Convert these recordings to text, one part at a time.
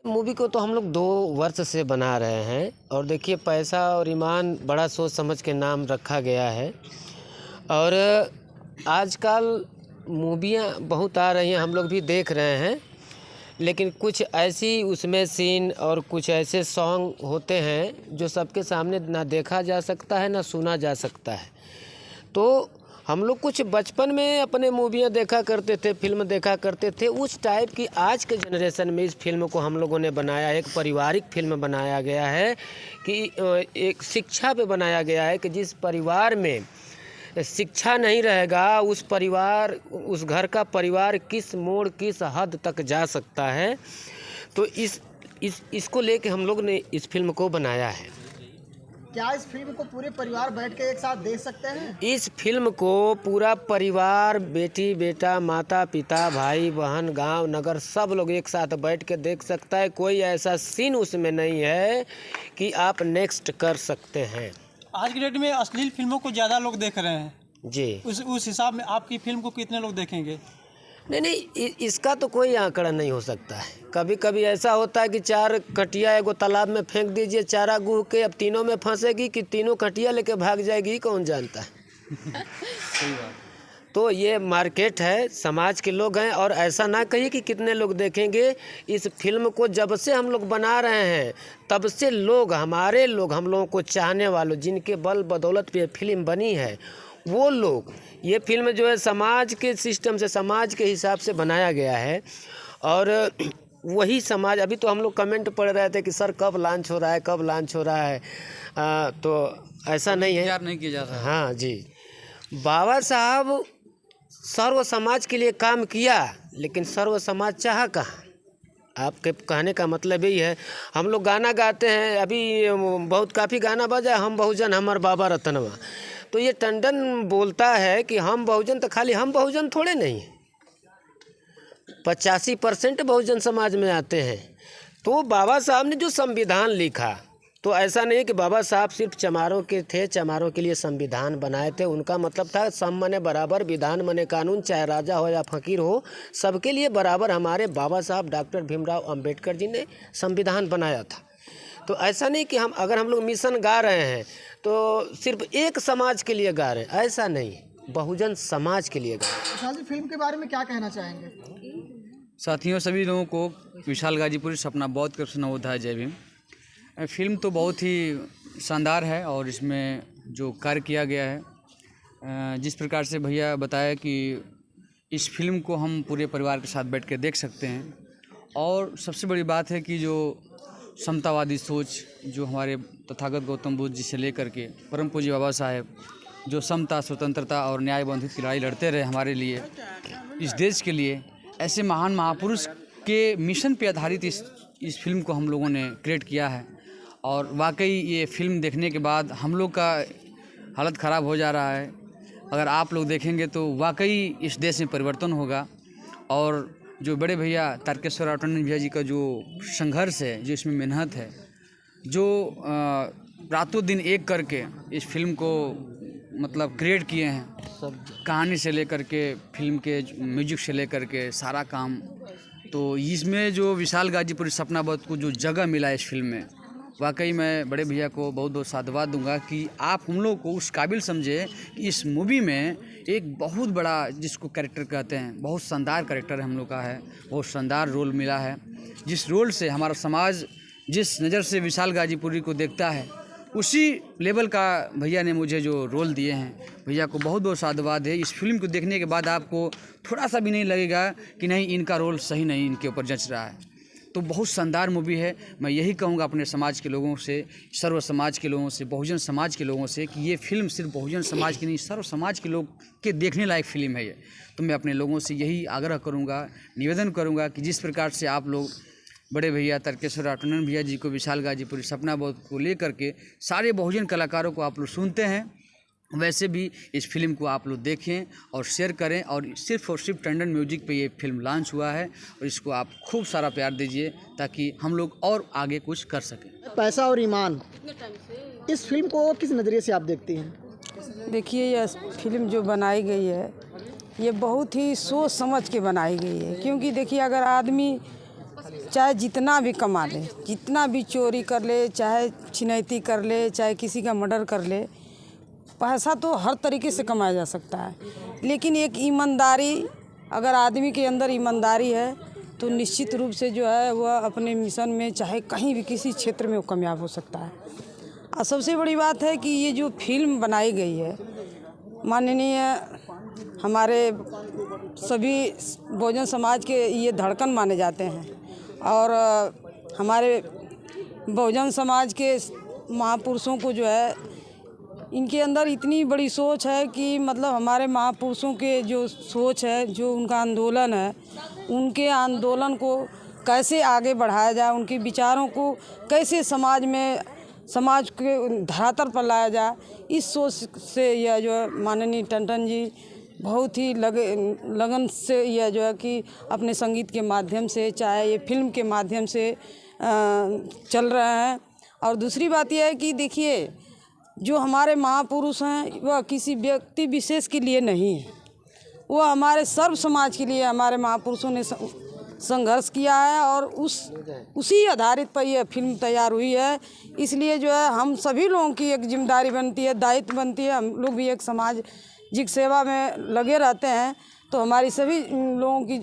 Movie को तो हम लोग 2 वर्ष से बना रहे हैं और देखिए पैसा और ईमान बड़ा सोच समझ के नाम रखा गया है। और आजकल मूवियाँ बहुत आ रही हैं, हम लोग भी देख रहे हैं, लेकिन कुछ ऐसी उसमें सीन और कुछ ऐसे सॉन्ग होते हैं जो सबके सामने ना देखा जा सकता है ना सुना जा सकता है। तो हम लोग कुछ बचपन में अपने मूवियाँ देखा करते थे, फिल्म देखा करते थे, उस टाइप की आज के जनरेशन में इस फिल्म को हम लोगों ने बनाया। एक पारिवारिक फिल्म बनाया गया है कि एक शिक्षा पे बनाया गया है कि जिस परिवार में शिक्षा नहीं रहेगा उस घर का परिवार किस मोड़ किस हद तक जा सकता है। तो इसको लेके हम लोग ने इस फिल्म को बनाया है। क्या इस फिल्म को पूरे परिवार बैठ के एक साथ देख सकते हैं? इस फिल्म को पूरा परिवार, बेटी बेटा, माता पिता, भाई बहन, गांव नगर सब लोग एक साथ बैठ के देख सकता है। कोई ऐसा सीन उसमें नहीं है कि आप नेक्स्ट कर सकते हैं। आज की डेट में अश्लील फिल्मों को ज़्यादा लोग देख रहे हैं जी। उस हिसाब में आपकी फिल्म को कितने लोग देखेंगे? नहीं, इसका तो कोई आंकड़ा नहीं हो सकता है। कभी कभी ऐसा होता है कि 4 कटिया एगो तालाब में फेंक दीजिए चारा गूह के, अब तीनों में फंसेगी कि तीनों कटिया लेके भाग जाएगी, कौन जानता है। सही बात। तो ये मार्केट है, समाज के लोग हैं। और ऐसा ना कहिए कि कितने लोग देखेंगे। इस फिल्म को जब से हम लोग बना रहे हैं तब से हम लोगों को चाहने वालों, जिनके बल बदौलत पे फिल्म बनी है, वो लोग, ये फिल्म जो है समाज के सिस्टम से, समाज के हिसाब से बनाया गया है। और वही समाज, अभी तो हम लोग कमेंट पढ़ रहे थे कि सर कब लॉन्च हो रहा है, कब लॉन्च हो रहा है। तो ऐसा नहीं है, इंतजार नहीं किया जा रहा। हाँ जी। बाबा साहब सर्व समाज के लिए काम किया, लेकिन सर्व समाज चाहा कहाँ। आपके कहने का मतलब यही है। हम लोग गाना गाते हैं, अभी काफ़ी गाना बजा, हम बहुजन हमर बाबा रतनवा। तो ये टंडन बोलता है कि हम बहुजन, तो खाली हम बहुजन थोड़े नहीं, 85% बहुजन समाज में आते हैं। तो बाबा साहब ने जो संविधान लिखा, तो ऐसा नहीं कि बाबा साहब सिर्फ चमारों के थे, चमारों के लिए संविधान बनाए थे। उनका मतलब था सब मने बराबर, विधान मने कानून, चाहे राजा हो या फकीर हो, सबके लिए बराबर। हमारे बाबा साहब डॉक्टर भीमराव अंबेडकर जी ने संविधान बनाया था। तो ऐसा नहीं कि अगर हम लोग मिशन गा रहे हैं तो सिर्फ एक समाज के लिए गा रहे हैं, ऐसा नहीं, बहुजन समाज के लिए गा रहे हैं। विशाल जी, फिल्म के बारे में क्या कहना चाहेंगे? साथियों, सभी लोगों को विशाल गाजीपुरी सपना बहुत कृष्ण नवोदय जय भीम। फिल्म तो बहुत ही शानदार है और इसमें जो कार्य किया गया है, जिस प्रकार से भैया बताया कि इस फिल्म को हम पूरे परिवार के साथ बैठ के देख सकते हैं। और सबसे बड़ी बात है कि जो समतावादी सोच जो हमारे तथागत गौतम बुद्ध जी से लेकर के परम पूज्य बाबा साहेब जो समता, स्वतंत्रता और न्याय बंधित की लड़ाई लड़ते रहे हमारे लिए, इस देश के लिए, ऐसे महान महापुरुष के मिशन पे आधारित इस फिल्म को हम लोगों ने क्रिएट किया है। और वाकई ये फिल्म देखने के बाद हम लोग का हालत ख़राब हो जा रहा है। अगर आप लोग देखेंगे तो वाकई इस देश में परिवर्तन होगा। और जो बड़े भैया तारकेश्वर राव टंडन भैया जी का जो संघर्ष है, जो इसमें मेहनत है, जो रातों दिन एक करके इस फिल्म को मतलब क्रिएट किए हैं, सब कहानी से लेकर के फिल्म के म्यूजिक से लेकर के सारा काम। तो इसमें जो विशाल गाजीपुरी सपना बहुत को जो जगह मिला है इस फिल्म में, वाकई मैं बड़े भैया को बहुत बहुत साधुवाद दूंगा कि आप हम लोग को उस काबिल समझे कि इस मूवी में एक बहुत बड़ा, जिसको कैरेक्टर कहते हैं, बहुत शानदार कैरेक्टर हम लोग का है, बहुत शानदार रोल मिला है। जिस रोल से हमारा समाज जिस नज़र से विशाल गाजीपुरी को देखता है, उसी लेवल का भैया ने मुझे जो रोल दिए हैं, भैया को बहुत बहुत साधुवाद है। इस फिल्म को देखने के बाद आपको थोड़ा सा भी नहीं लगेगा कि नहीं इनका रोल सही नहीं इनके ऊपर जच रहा है। तो बहुत शानदार मूवी है। मैं यही कहूँगा अपने समाज के लोगों से, सर्व समाज के लोगों से, बहुजन समाज के लोगों से कि ये फिल्म सिर्फ बहुजन समाज की नहीं, सर्व समाज के लोग के देखने लायक फिल्म है ये। तो मैं अपने लोगों से यही आग्रह करूँगा, निवेदन करूँगा कि जिस प्रकार से आप लोग बड़े भैया तारकेश्वर राव टंडन भैया जी को विशाल गाजीपुरी सपना बहुत को लेकर के सारे बहुजन कलाकारों को आप लोग सुनते हैं, वैसे भी इस फिल्म को आप लोग देखें और शेयर करें। और सिर्फ टंडन म्यूजिक पे ये फिल्म लॉन्च हुआ है और इसको आप खूब सारा प्यार दीजिए ताकि हम लोग और आगे कुछ कर सकें। पैसा और ईमान, इस फिल्म को किस नज़रिए से आप देखती हैं? देखिए, यह फिल्म जो बनाई गई है ये बहुत ही सोच समझ के बनाई गई है। क्योंकि देखिए, अगर आदमी चाहे जितना भी कमा ले, जितना भी चोरी कर ले, चाहे छिनैती कर ले, चाहे किसी का मर्डर कर ले, पैसा तो हर तरीके से कमाया जा सकता है। लेकिन एक ईमानदारी, अगर आदमी के अंदर ईमानदारी है तो निश्चित रूप से जो है वह अपने मिशन में चाहे कहीं भी किसी क्षेत्र में वो कामयाब हो सकता है। और सबसे बड़ी बात है कि ये जो फिल्म बनाई गई है, माननीय हमारे सभी बहुजन समाज के ये धड़कन माने जाते हैं और हमारे बहुजन समाज के महापुरुषों को जो है इनके अंदर इतनी बड़ी सोच है कि मतलब हमारे महापुरुषों के जो सोच है, जो उनका आंदोलन है, उनके आंदोलन को कैसे आगे बढ़ाया जाए, उनके विचारों को कैसे समाज के धरातल पर लाया जाए, इस सोच से यह जो है माननीय टंडन जी बहुत ही लगन से यह जो है कि अपने संगीत के माध्यम से, चाहे ये फिल्म के माध्यम से चल रहे हैं। और दूसरी बात यह है कि देखिए, जो हमारे महापुरुष हैं वह किसी व्यक्ति विशेष के लिए नहीं है, वह हमारे सर्व समाज के लिए हमारे महापुरुषों ने संघर्ष किया है और उसी आधारित पर यह फिल्म तैयार हुई है। इसलिए जो है हम सभी लोगों की एक जिम्मेदारी बनती है, दायित्व बनती है। हम लोग भी एक सामाजिक सेवा में लगे रहते हैं, तो हमारी सभी लोगों की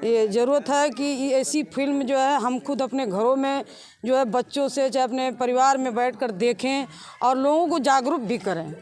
ये ज़रूरत है कि ऐसी फिल्म जो है हम खुद अपने घरों में जो है बच्चों से, चाहे अपने परिवार में बैठकर देखें और लोगों को जागरूक भी करें।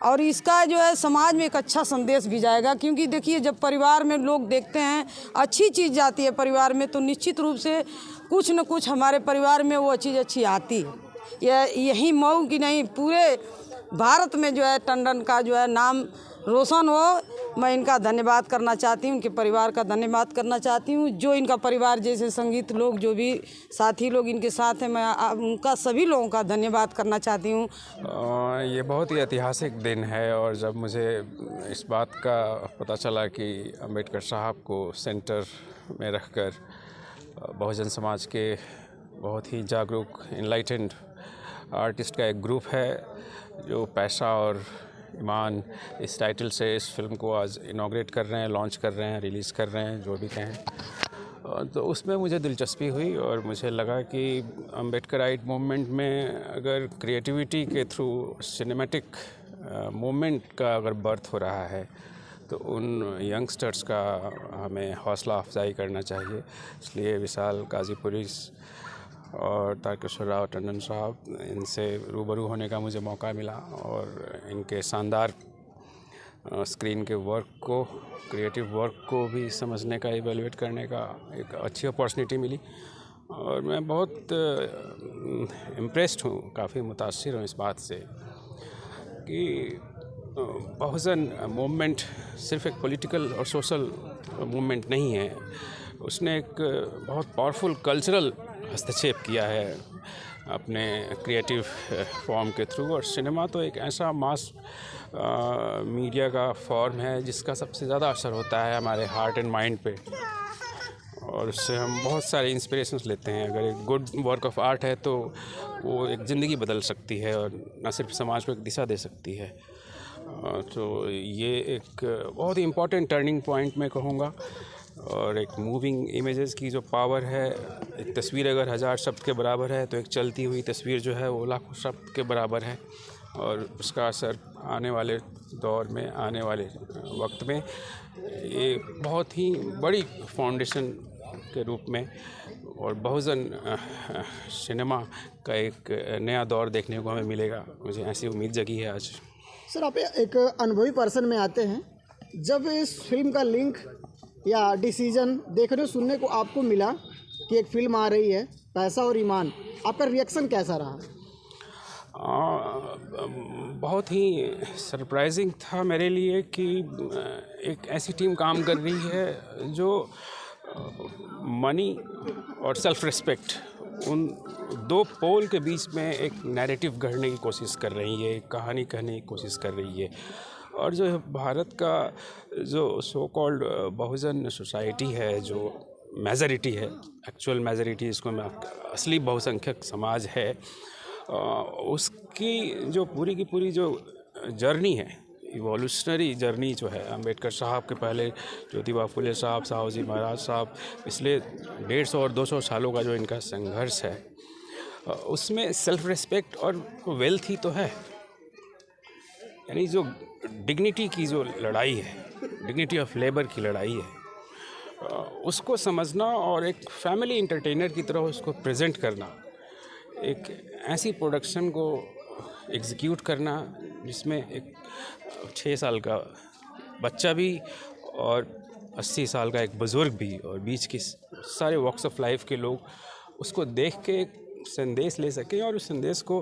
और इसका जो है समाज में एक अच्छा संदेश भी जाएगा, क्योंकि देखिए जब परिवार में लोग देखते हैं अच्छी चीज़ जाती है परिवार में, तो निश्चित रूप से कुछ न कुछ हमारे परिवार में वो चीज़ अच्छी आती है। यही मऊ की नहीं, पूरे भारत में जो है टंडन का जो है नाम रोशन हो। मैं इनका धन्यवाद करना चाहती हूँ, उनके परिवार का धन्यवाद करना चाहती हूँ। जो इनका परिवार जैसे संगीत लोग, जो भी साथी लोग इनके साथ हैं, मैं उनका सभी लोगों का धन्यवाद करना चाहती हूँ। ये बहुत ही ऐतिहासिक दिन है और जब मुझे इस बात का पता चला कि अम्बेडकर साहब को सेंटर में रखकर बहुजन समाज के बहुत ही जागरूक इनलाइटेंड आर्टिस्ट का एक ग्रुप है जो पैसा और ईमान इस टाइटल से इस फिल्म को आज इनॉग्रेट कर रहे हैं, लॉन्च कर रहे हैं, रिलीज़ कर रहे हैं, जो भी कहें, तो उसमें मुझे दिलचस्पी हुई और मुझे लगा कि अम्बेडकराइट मूवमेंट में अगर क्रिएटिविटी के थ्रू सिनेमैटिक मूवमेंट का अगर बर्थ हो रहा है तो उन यंगस्टर्स का हमें हौसला अफजाई करना चाहिए। इसलिए विशाल गाजीपुरी और तारकेश्वर राव टंडन साहब, इनसे रूबरू होने का मुझे मौका मिला और इनके शानदार स्क्रीन के वर्क को, क्रिएटिव वर्क को भी समझने का, इवेलुएट करने का एक अच्छी अपॉर्चुनिटी मिली और मैं बहुत इम्प्रेस्ड हूँ, काफ़ी मुतासिर हूँ इस बात से कि बहुजन मूवमेंट सिर्फ एक पॉलिटिकल और सोशल मूवमेंट नहीं है, उसने एक बहुत पावरफुल कल्चरल हस्तक्षेप किया है अपने क्रिएटिव फॉर्म के थ्रू। और सिनेमा तो एक ऐसा मास मीडिया का फॉर्म है जिसका सबसे ज़्यादा असर होता है हमारे हार्ट एंड माइंड पे और उससे हम बहुत सारे इंस्पिरेशंस लेते हैं। अगर एक गुड वर्क ऑफ आर्ट है तो वो एक ज़िंदगी बदल सकती है और न सिर्फ समाज को एक दिशा दे सकती है। तो ये एक बहुत ही इम्पॉर्टेंट टर्निंग पॉइंट मैं कहूँगा। और एक मूविंग इमेजेस की जो पावर है, एक तस्वीर अगर 1000 शब्द के बराबर है तो एक चलती हुई तस्वीर जो है वो लाखों शब्द के बराबर है और उसका असर आने वाले दौर में, आने वाले वक्त में ये बहुत ही बड़ी फाउंडेशन के रूप में और बहुजन सिनेमा का एक नया दौर देखने को हमें मिलेगा। मुझे ऐसी उम्मीद जगी है आज। सर, आप एक अनुभवी पर्सन में आते हैं, जब इस फिल्म का लिंक या डिसीजन देखने सुनने को आपको मिला कि एक फिल्म आ रही है पैसा और ईमान, आपका रिएक्शन कैसा रहा? बहुत ही सरप्राइजिंग था मेरे लिए कि एक ऐसी टीम काम कर रही है जो मनी और सेल्फ रिस्पेक्ट, उन दो पोल के बीच में एक नैरेटिव गढ़ने की कोशिश कर रही है, एक कहानी कहने की कोशिश कर रही है। और जो भारत का जो सो कॉल्ड बहुजन सोसाइटी है, जो मेजॉरिटी है, एक्चुअल मेजॉरिटी इसको मैं असली बहुसंख्यक समाज है, उसकी जो पूरी की पूरी जो जर्नी है इवोल्यूशनरी जर्नी जो है अम्बेडकर साहब के पहले ज्योतिबा फुले साहब, साहूजी महाराज साहब, पिछले 150 और 200 सालों का जो इनका संघर्ष है, उसमें सेल्फ रिस्पेक्ट और वेल्थ ही तो है। यानी जो डिग्निटी की जो लड़ाई है, डिग्निटी ऑफ लेबर की लड़ाई है, उसको समझना और एक फैमिली इंटरटेनर की तरह उसको प्रेजेंट करना, एक ऐसी प्रोडक्शन को एग्जीक्यूट करना जिसमें एक 6 साल का बच्चा भी और 80 साल का एक बुज़ुर्ग भी और बीच के सारे वॉक्स ऑफ लाइफ के लोग उसको देख के एक संदेश ले सकें और उस संदेश को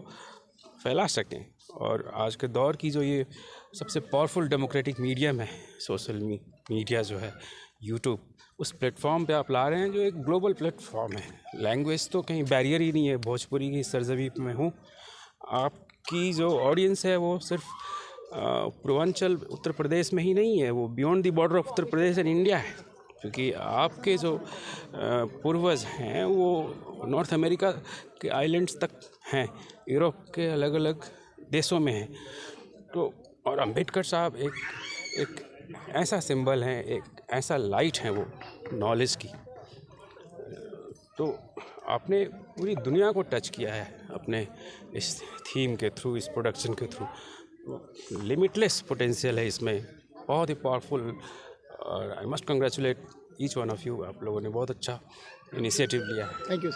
फैला सकें। और आज के दौर की जो ये सबसे पावरफुल डेमोक्रेटिक मीडियम है, सोशल मीडिया जो है, यूट्यूब, उस प्लेटफॉर्म पे आप ला रहे हैं जो एक ग्लोबल प्लेटफॉर्म है। लैंग्वेज तो कहीं बैरियर ही नहीं है। भोजपुरी की सरजमी में हूँ, आपकी जो ऑडियंस है वो सिर्फ पूर्वांचल उत्तर प्रदेश में ही नहीं है, वो beyond the border of Uttar Pradesh and India है। क्योंकि आपके जो पूर्वज हैं वो नॉर्थ अमेरिका के आइलैंड्स तक हैं, यूरोप के अलग अलग देशों में हैं। तो और अम्बेडकर साहब एक ऐसा सिंबल है, एक ऐसा लाइट है वो नॉलेज की। तो आपने पूरी दुनिया को टच किया है अपने इस थीम के थ्रू, इस प्रोडक्शन के थ्रू। लिमिटलेस पोटेंशियल है इसमें, बहुत ही पावरफुल। और I must congratulate each one of you. आप लोगों ने बहुत अच्छा इनिशिएटिव लिया है। Thank you.